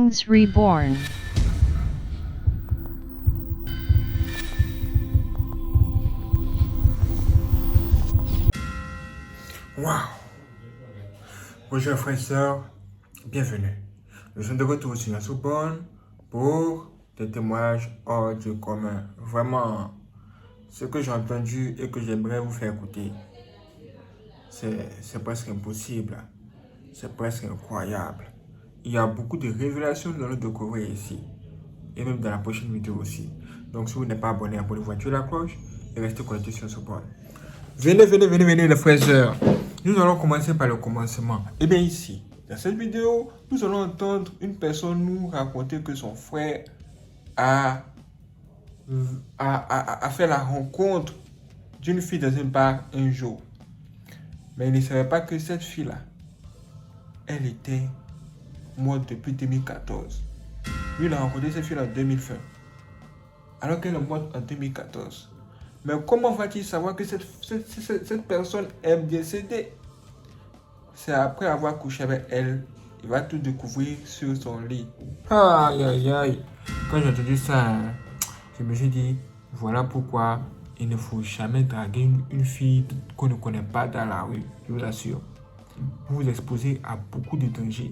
Kings Reborn. Waouh! Bonjour frères et sœurs, bienvenue. Nous sommes de retour sur la Sorbonne pour des témoignages hors du commun. Vraiment, ce que j'ai entendu et que j'aimerais vous faire écouter, c'est presque impossible. C'est presque incroyable. Il y a beaucoup de révélations dans le découvrir ici. Et même dans la prochaine vidéo aussi. Donc si vous n'êtes pas abonné, abonnez-vous, activez la cloche et restez connectés sur la Sorbonne. Venez les frères et sœurs. Nous allons commencer par le commencement. Et bien ici, dans cette vidéo, nous allons entendre une personne nous raconter que son frère a fait la rencontre d'une fille dans un bar un jour. Mais il ne savait pas que cette fille-là, elle était morte depuis 2014. Lui, il a rencontré cette fille en 2020. Alors qu'elle est morte en 2014. Mais comment va-t-il savoir que cette personne est décédée? C'est après avoir couché avec elle, il va tout découvrir sur son lit. Aïe aïe aïe. Quand j'ai entendu ça, je me suis dit, voilà pourquoi il ne faut jamais draguer une fille qu'on ne connaît pas dans la rue, je vous assure. Vous vous exposez à beaucoup de dangers,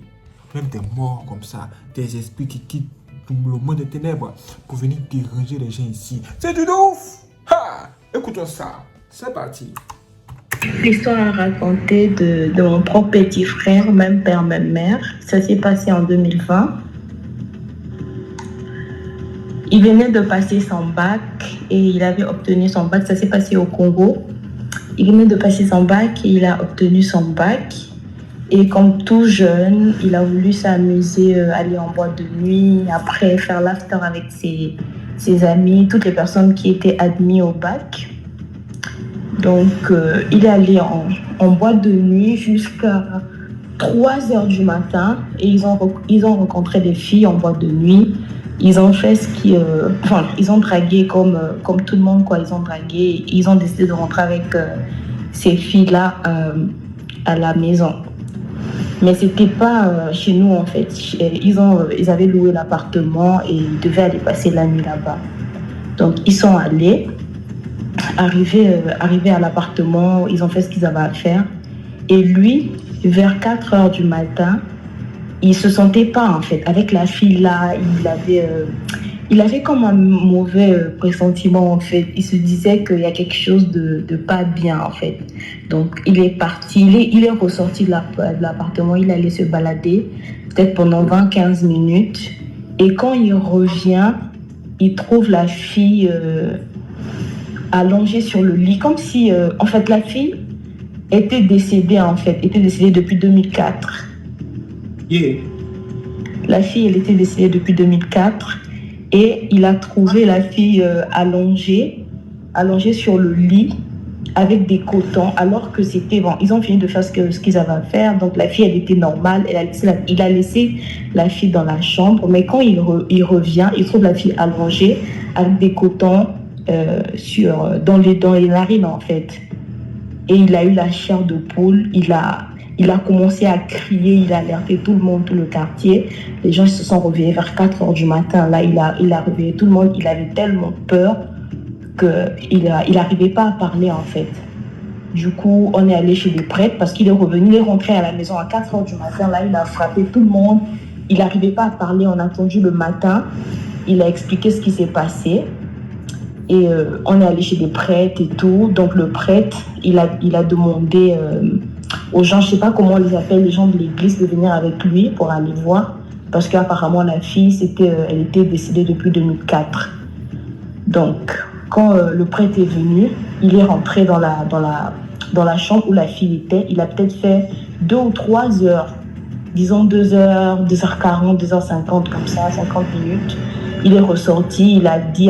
même des morts comme ça, des esprits qui quittent le monde des ténèbres pour venir déranger les gens ici. C'est du ouf! Ha! Écoutons ça, c'est parti. L'histoire à raconter de mon propre petit frère, même père, même mère. Ça s'est passé en 2020. Il venait de passer son bac et il avait obtenu son bac. Ça s'est passé au Congo. Il venait de passer son bac et il a obtenu son bac. Et comme tout jeune, il a voulu s'amuser, aller en boîte de nuit, après faire l'after avec ses amis, toutes les personnes qui étaient admises au bac. Donc, il est allé en boîte de nuit jusqu'à 3 heures du matin et ils ont rencontré des filles en boîte de nuit. Ils ont fait ils ont dragué comme tout le monde, quoi. Ils ont dragué, ils ont décidé de rentrer avec ces filles-là à la maison. Mais c'était pas chez nous, en fait. Ils avaient loué l'appartement et ils devaient aller passer la nuit là-bas. Donc, ils sont allés. Arrivés à l'appartement, ils ont fait ce qu'ils avaient à faire. Et lui, vers 4 heures du matin, il se sentait pas, en fait. Avec la fille là, il avait comme un mauvais pressentiment, en fait. Il se disait qu'il y a quelque chose de pas bien, en fait. Donc, il est parti, il est ressorti de l'appartement, il allait se balader, peut-être pendant 20-15 minutes. Et quand il revient, il trouve la fille allongée sur le lit, comme si, en fait, la fille était décédée depuis 2004. Yeah. La fille, elle était décédée depuis 2004 et il a trouvé la fille allongée sur le lit avec des cotons, alors que c'était bon. Ils ont fini de faire ce qu'ils avaient à faire, donc la fille, elle était normale. Il a laissé la fille dans la chambre, mais quand il revient, il trouve la fille allongée avec des cotons dans les narines, en fait. Et il a eu la chair de poule. Il a commencé à crier, il a alerté tout le monde, tout le quartier. Les gens se sont réveillés vers 4 heures du matin. Là, il a réveillé tout le monde. Il avait tellement peur qu'il n'arrivait pas à parler, en fait. Du coup, on est allé chez les prêtres parce qu'il est revenu, il est rentré à la maison à 4 heures du matin. Là, il a frappé tout le monde. Il n'arrivait pas à parler. On a attendu le matin. Il a expliqué ce qui s'est passé. Et on est allé chez des prêtres et tout. Donc le prêtre, il a demandé aux gens, je ne sais pas comment on les appelle, les gens de l'église, de venir avec lui pour aller voir. Parce qu'apparemment la fille, elle était décédée depuis 2004. Donc quand le prêtre est venu, il est rentré dans la chambre où la fille était. Il a peut-être fait 2 ou 3 heures, disons 2 heures, 2h40, 2h50, comme ça, 50 minutes. Il est ressorti, il a dit,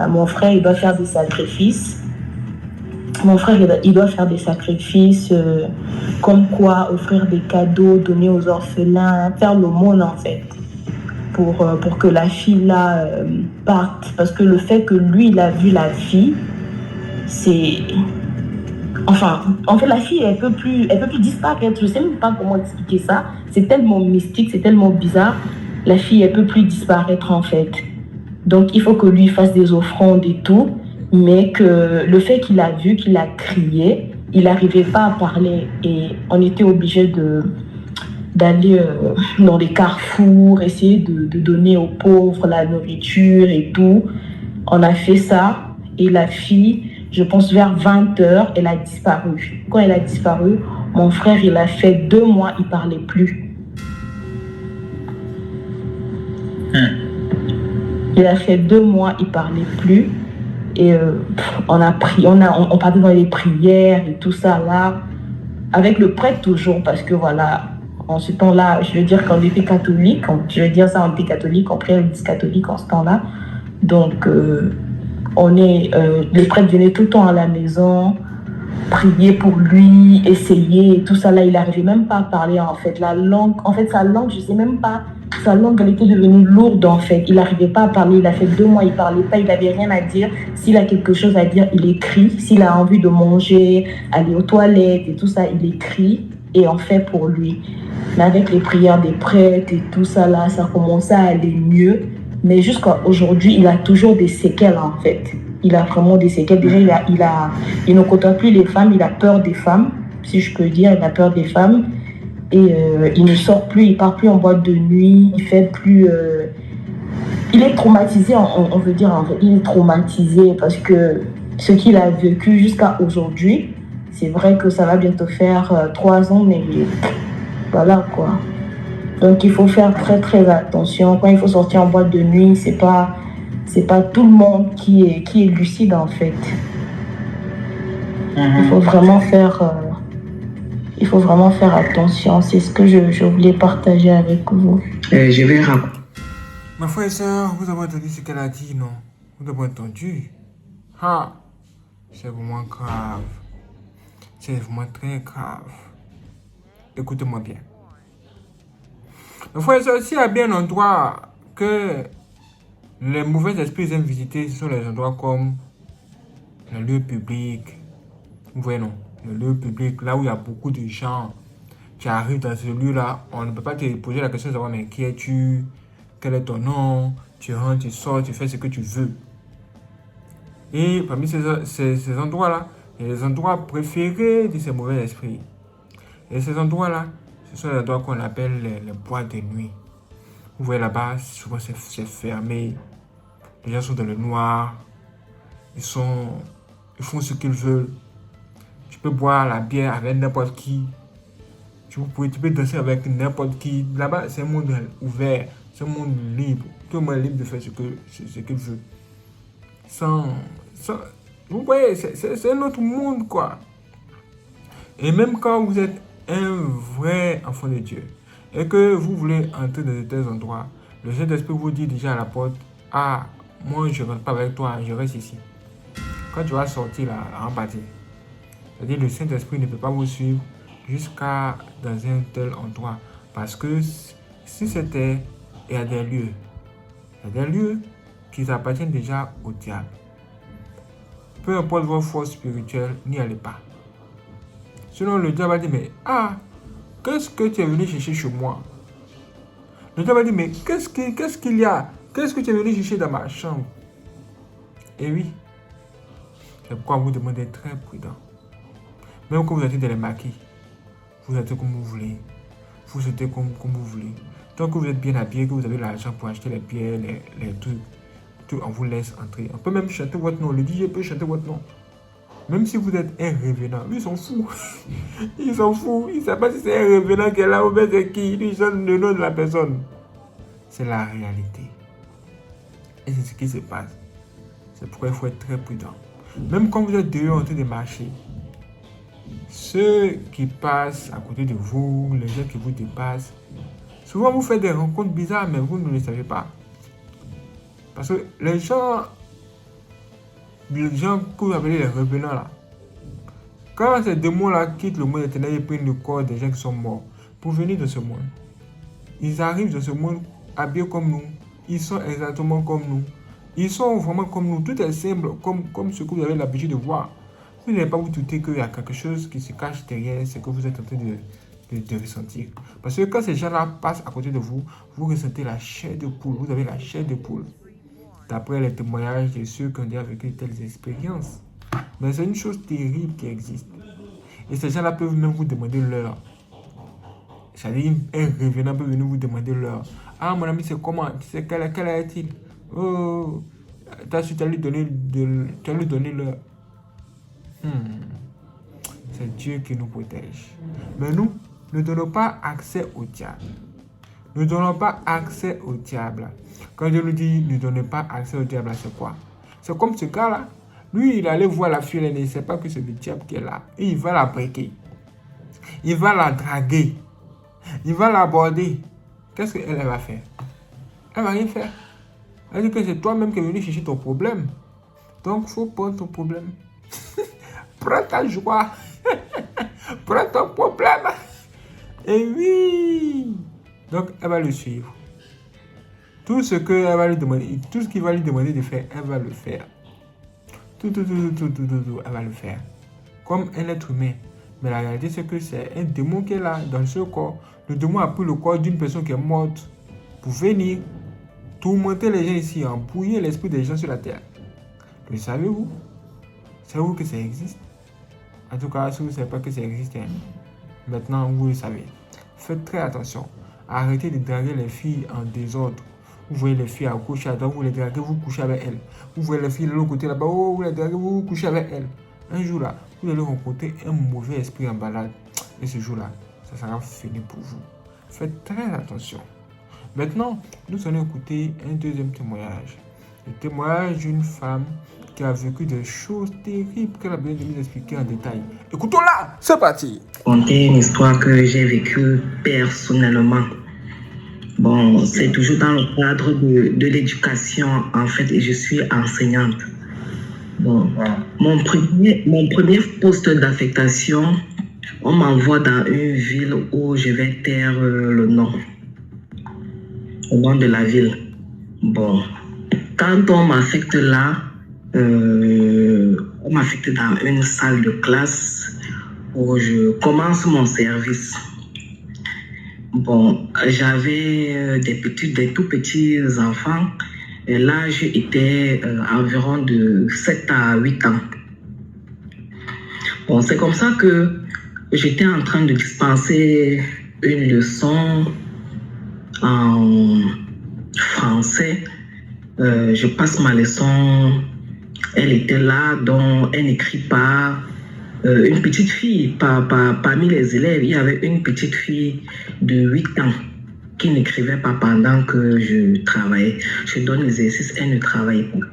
mon frère, il doit faire des sacrifices. Mon frère, il doit faire des sacrifices, comme quoi offrir des cadeaux, donner aux orphelins, faire l'aumône, en fait, pour que la fille, là, parte. Parce que le fait que lui, il a vu la fille, c'est... Enfin, en fait, la fille, elle peut plus disparaître. Je ne sais même pas comment expliquer ça. C'est tellement mystique, c'est tellement bizarre. la fille, elle peut plus disparaître en fait. Donc, il faut que lui fasse des offrandes et tout, mais que le fait qu'il a vu, qu'il a crié, il n'arrivait pas à parler et on était obligé d'aller dans des carrefours, essayer de donner aux pauvres la nourriture et tout. On a fait ça et la fille, je pense vers 20h, elle a disparu. Quand elle a disparu, mon frère, il a fait 2 mois, il ne parlait plus. Il a fait 2 mois, il ne parlait plus. Et on partait dans les prières et tout ça là, avec le prêtre toujours, parce que voilà, en ce temps-là, je veux dire qu'on était catholique, je veux dire ça, on était catholique, on priait l'église catholique en ce temps-là. Donc, les prêtres venaient tout le temps à la maison, prier pour lui, essayer, et tout ça là, il n'arrivait même pas à parler en fait. Sa langue, je sais même pas, sa langue, elle était devenue lourde en fait. Il n'arrivait pas à parler, il a fait 2 mois, il parlait pas, il n'avait rien à dire. S'il a quelque chose à dire, il écrit. S'il a envie de manger, aller aux toilettes et tout ça, il écrit et on fait pour lui. Mais avec les prières des prêtres et tout ça là, ça commençait à aller mieux. Mais jusqu'à aujourd'hui, il a toujours des séquelles en fait. Il a vraiment des séquelles. Déjà, il ne côtoie plus les femmes, il a peur des femmes, si je peux dire, il a peur des femmes. Et il ne sort plus, il ne part plus en boîte de nuit, il fait plus... il est traumatisé, on veut dire, en fait. Il est traumatisé parce que ce qu'il a vécu jusqu'à aujourd'hui, c'est vrai que ça va bientôt faire 3 ans, mais voilà quoi. Donc il faut faire très très attention. Quand il faut sortir en boîte de nuit, c'est pas tout le monde qui est lucide en fait. Il faut vraiment faire attention. C'est ce que je voulais partager avec vous. Je vais raconter. Ma frère et soeur, vous avez entendu ce qu'elle a dit, non? Vous avez entendu? Ah, c'est vraiment grave. C'est vraiment très grave. Écoutez-moi bien. Ma frère et soeur, s'il y a bien un endroit que les mauvais esprits aiment visiter, ce sont les endroits comme le lieu public. Vous voyez, non? Le lieu public, là où il y a beaucoup de gens. Tu arrives dans ce lieu-là, on ne peut pas te poser la question de savoir, mais qui es-tu? Quel est ton nom? Tu rentres, tu sors, tu fais ce que tu veux. Et parmi ces endroits-là, il y a les endroits préférés de ces mauvais esprits. Et ces endroits-là, ce sont les endroits qu'on appelle les boîtes de nuit. Vous voyez là-bas, souvent c'est fermé. Les gens sont dans le noir. Ils font ce qu'ils veulent. Tu peux boire la bière avec n'importe qui. Tu peux danser avec n'importe qui. Là-bas, c'est un monde ouvert. C'est un monde libre. Tout le monde est libre de faire ce qu'il veut. Vous voyez, c'est un autre monde, quoi. Et même quand vous êtes un vrai enfant de Dieu et que vous voulez entrer dans de tels endroits, le Saint-Esprit vous dit déjà à la porte, ah, moi je ne rentre pas avec toi, je reste ici. Quand tu vas sortir là, en partie, c'est-à-dire le Saint-Esprit ne peut pas vous suivre jusqu'à dans un tel endroit. Parce que si c'était, il y a des lieux qui appartiennent déjà au diable. Peu importe votre force spirituelle, n'y allez pas. Sinon le diable va dire, mais qu'est-ce que tu es venu chercher chez moi? Le diable va dire, mais qu'est-ce qu'il y a? Qu'est-ce que tu es venu chercher dans ma chambre? Et oui, c'est pourquoi vous demandez d'être très prudent. Même quand vous êtes dans les maquis, vous êtes comme vous voulez. Vous êtes comme vous voulez. Tant que vous êtes bien habillé, que vous avez l'argent pour acheter les pierres, les trucs, tout, on vous laisse entrer. On peut même chanter votre nom. Le DJ peut chanter votre nom. Même si vous êtes un revenant, lui, ils sont fous. Ils sont fous. Ils ne savent pas si c'est un revenant qui est là ou bien c'est qui. Lui, ils chantent le nom de la personne. C'est la réalité. Et c'est ce qui se passe. C'est pourquoi il faut être très prudent. Même quand vous êtes dehors en train de marcher, ceux qui passent à côté de vous, les gens qui vous dépassent, souvent vous faites des rencontres bizarres, mais vous ne le savez pas. Parce que les gens que vous appelez les revenants là, quand ces démons là quittent le monde éternel, ils prennent le corps des gens qui sont morts pour venir de ce monde. Ils arrivent dans ce monde habillés comme nous. Ils sont exactement comme nous. Ils sont vraiment comme nous. Tout est simple, comme ce que vous avez l'habitude de voir. Vous n'allez pas vous douter qu'il y a quelque chose qui se cache derrière ce que vous êtes en train de ressentir. Parce que quand ces gens-là passent à côté de vous, vous ressentez la chair de poule. Vous avez la chair de poule. D'après les témoignages de ceux qui ont déjà vécu telles expériences. Mais c'est une chose terrible qui existe. Et ces gens-là peuvent même vous demander l'heure. C'est-à-dire, un revenant peut venir vous demander l'heure. Ah, mon ami, c'est comment? C'est quelle heure est-il? Oh, tu as lui donné l'heure. C'est Dieu qui nous protège. Mais nous, ne donnons pas accès au diable. Ne donnons pas accès au diable. Quand Dieu nous dit ne donnez pas accès au diable, c'est quoi? C'est comme ce gars-là. Lui, il allait voir la fille, il ne sait pas que c'est le diable qui est là. Et il va la briquer. Il va la draguer. Il va l'aborder. Qu'est-ce qu'elle va faire? Elle va rien faire. Elle dit que c'est toi-même qui es venu chercher ton problème. Donc, il faut prendre ton problème. Prends ta joie. Prends ton problème. Et oui. Donc, elle va le suivre. Tout ce qu'il va lui demander de faire, elle va le faire. Tout, elle va le faire. Comme un être humain. Mais la réalité, c'est que c'est un démon qui est là, dans ce corps. Le démon a pris le corps d'une personne qui est morte pour venir tourmenter les gens ici, embrouiller l'esprit des gens sur la terre. Le savez-vous? Savez-vous que ça existe? En tout cas, si vous ne savez pas que ça existe, maintenant vous le savez. Faites très attention. Arrêtez de draguer les filles en désordre. Vous voyez les filles à gauche, à droite, vous les draguez, vous couchez avec elles. Vous voyez les filles de l'autre côté là-bas, vous les draguez, vous couchez avec elles. Un jour là, vous allez rencontrer un mauvais esprit en balade. Et ce jour là, ça sera fini pour vous. Faites très attention. Maintenant, nous allons écouter un deuxième témoignage. Le témoignage d'une femme qui a vécu des choses terribles qu'elle a besoin de nous expliquer en détail. Écoutons-la, c'est parti. Conter une histoire que j'ai vécue personnellement. Bon, c'est toujours dans le cadre de l'éducation, en fait, et je suis enseignante. Bon, mon premier poste d'affectation, on m'envoie dans une ville où je vais taire le nom de la ville. Bon, quand on m'affecte là, on m'affecte dans une salle de classe où je commence mon service. Bon, j'avais des tout petits enfants. Et l'âge était environ de 7 à 8 ans. Bon, c'est comme ça que j'étais en train de dispenser une leçon en français. Je passe ma leçon. Elle était là, donc elle n'écrit pas. Une petite fille, parmi les élèves, il y avait une petite fille de 8 ans qui n'écrivait pas pendant que je travaillais. Je donne l'exercice, elle ne travaille pas.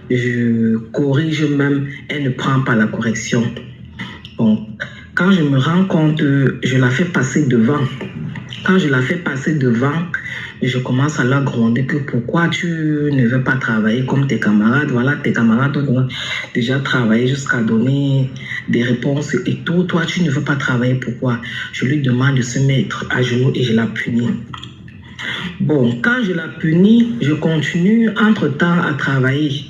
Je corrige même, elle ne prend pas la correction. Bon, quand je me rends compte, je la fais passer devant. Quand je la fais passer devant, je commence à la gronder que pourquoi tu ne veux pas travailler comme tes camarades. Voilà, tes camarades ont déjà travaillé jusqu'à donner des réponses et tout. Toi, tu ne veux pas travailler, pourquoi? Je lui demande de se mettre à genoux et je la punis. Bon, quand je la punis, je continue entre-temps à travailler.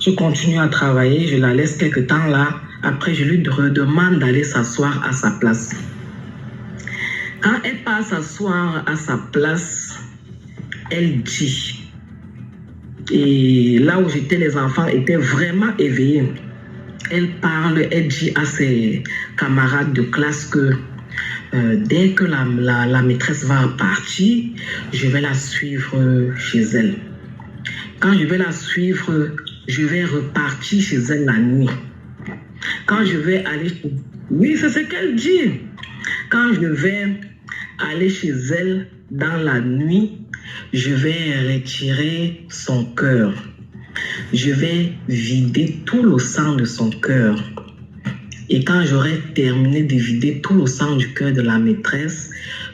Je continue à travailler, je la laisse quelque temps là. Après, je lui redemande d'aller s'asseoir à sa place. Quand elle passe s'asseoir à sa place, elle dit. Et là où j'étais, les enfants étaient vraiment éveillés. Elle parle, elle dit à ses camarades de classe que dès que la maîtresse va partir, je vais la suivre chez elle. Quand je vais la suivre, je vais repartir chez elle la nuit. Quand je vais aller chez... Oui, c'est ce qu'elle dit. Quand je vais aller chez elle dans la nuit, je vais retirer son cœur. Je vais vider tout le sang de son cœur. Et quand j'aurai terminé de vider tout le sang du cœur de la maîtresse,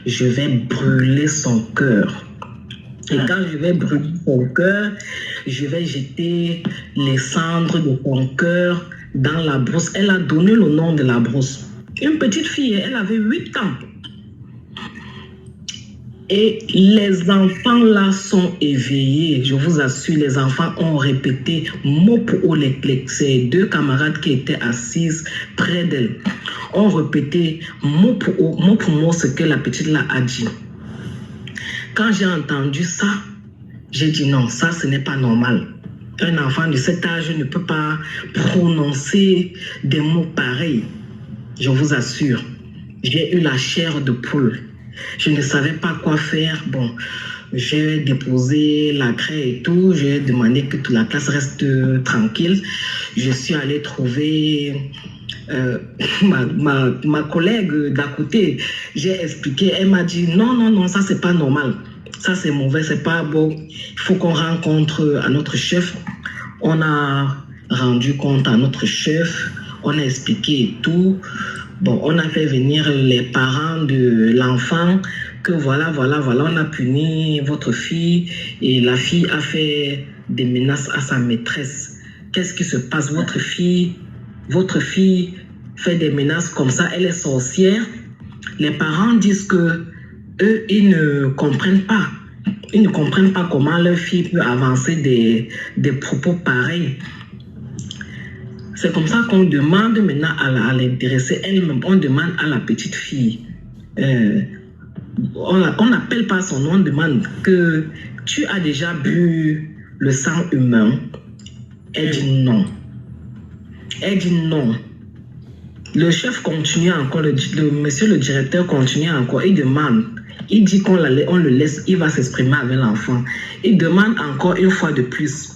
je vais brûler son cœur. Et quand je vais brûler son cœur, je vais jeter les cendres de son cœur dans la brousse. Elle a donné le nom de la brousse. Une petite fille, elle avait 8 ans. Et les enfants là sont éveillés. Je vous assure, les enfants ont répété mot pour mot. Ces deux camarades qui étaient assises près d'elle ont répété mot pour mot ce que la petite là a dit. Quand j'ai entendu ça, j'ai dit non, ça ce n'est pas normal. Un enfant de cet âge ne peut pas prononcer des mots pareils. Je vous assure, j'ai eu la chair de poule. Je ne savais pas quoi faire. Bon, j'ai déposé la craie et tout. J'ai demandé que toute la classe reste tranquille. Je suis allé trouver ma collègue d'à côté. J'ai expliqué. Elle m'a dit non, ça c'est pas normal. Ça c'est mauvais, c'est pas bon. Il faut qu'on rencontre à notre chef. On a rendu compte à notre chef. On a expliqué tout. Bon, on a fait venir les parents de l'enfant, que voilà, on a puni votre fille et la fille a fait des menaces à sa maîtresse. Qu'est-ce qui se passe? Votre fille fait des menaces comme ça, elle est sorcière. Les parents disent que eux, ils ne comprennent pas. Ils ne comprennent pas comment leur fille peut avancer des propos pareils. C'est comme ça qu'on demande maintenant à l'intéressée elle-même, on demande à la petite fille, on n'appelle pas son nom, on demande que tu as déjà bu le sang humain. Elle dit non. Elle dit non. Le chef continue encore, monsieur le directeur continue encore, il demande, il dit on le laisse, il va s'exprimer avec l'enfant. Il demande encore une fois de plus.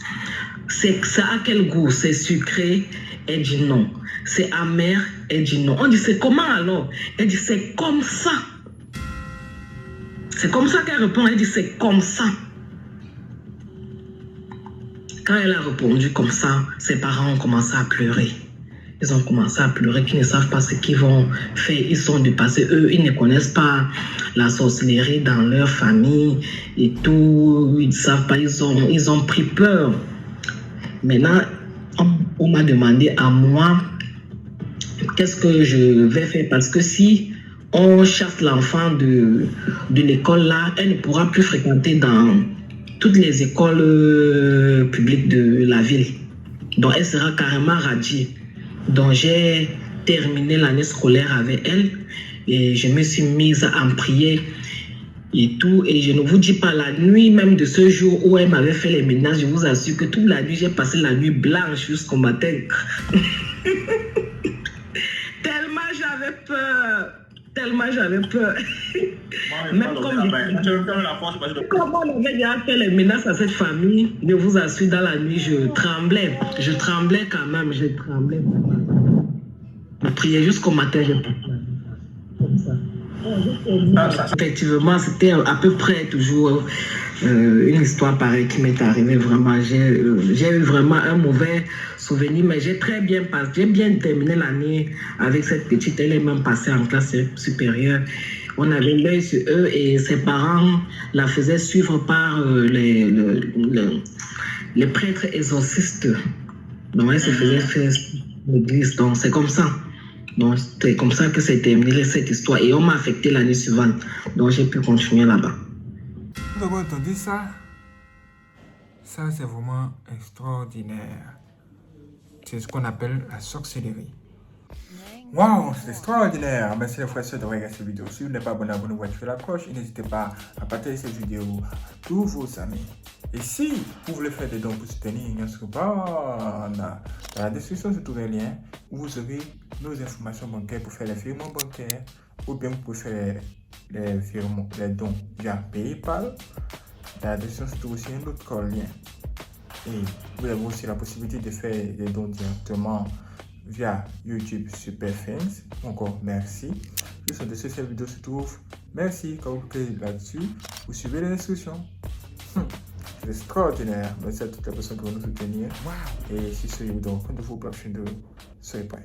C'est à quel goût? C'est sucré? Elle dit non. C'est amer? Elle dit non. On dit c'est comment alors? Elle dit c'est comme ça. C'est comme ça qu'elle répond. Elle dit c'est comme ça. Quand elle a répondu comme ça, ses parents ont commencé à pleurer. Ils ont commencé à pleurer, qu'ils ne savent pas ce qu'ils vont faire. Ils sont dépassés. Eux, ils ne connaissent pas la sorcellerie dans leur famille et tout. Ils ne savent pas. Ils ont pris peur. Maintenant, on m'a demandé à moi qu'est-ce que je vais faire, parce que si on chasse l'enfant de l'école là, elle ne pourra plus fréquenter dans toutes les écoles publiques de la ville. Donc elle sera carrément radiée. Donc j'ai terminé l'année scolaire avec elle et je me suis mise à en prier et tout. Et je ne vous dis pas, la nuit même de ce jour où elle m'avait fait les ménages, je vous assure que toute la nuit, j'ai passé la nuit blanche jusqu'au matin. Tellement j'avais peur. Tellement j'avais peur. Même comme on avait déjà fait les menaces à cette famille, je vous assure, dans la nuit, je tremblais. Je tremblais quand même, je tremblais. Je priais jusqu'au matin, j'ai passé la nuit comme ça. Effectivement, c'était à peu près toujours une histoire pareille qui m'est arrivée. Vraiment, j'ai eu vraiment un mauvais souvenir, mais j'ai très bien passé. J'ai bien terminé l'année avec cette petite. Elle est même passée en classe supérieure. On avait l'œil sur eux et ses parents la faisaient suivre par les prêtres exorcistes. Donc, elle se faisait faire l'église. Donc, c'est comme ça. Donc, c'est comme ça que s'est terminée cette histoire. Et on m'a affecté l'année suivante. Donc, j'ai pu continuer là-bas. Vous avez entendu ça? Ça, c'est vraiment extraordinaire. C'est ce qu'on appelle la sorcellerie. Waouh, c'est extraordinaire. Merci les frères et sœurs de regarder cette vidéo. Si vous n'êtes pas abonné, abonnez-vous, activez la cloche. Et n'hésitez pas à partager cette vidéo à tous vos amis. Et si vous voulez faire des dons pour soutenir notre bande, dans la description, je trouve un lien où vous aurez nos informations bancaires pour faire les virements bancaires ou bien vous pouvez faire les dons via PayPal. Dans la description, je trouve aussi un autre lien. Et vous avez aussi la possibilité de faire des dons directement via YouTube Super Things. Encore merci. Juste en dessous de cette vidéo se trouve. Merci. Quand vous cliquez là-dessus, vous suivez les instructions. C'est extraordinaire. Merci à toutes les personnes qui vont nous soutenir. Wow. Et si ce vous donne compte de vos prochaines vidéos, soyez prêts.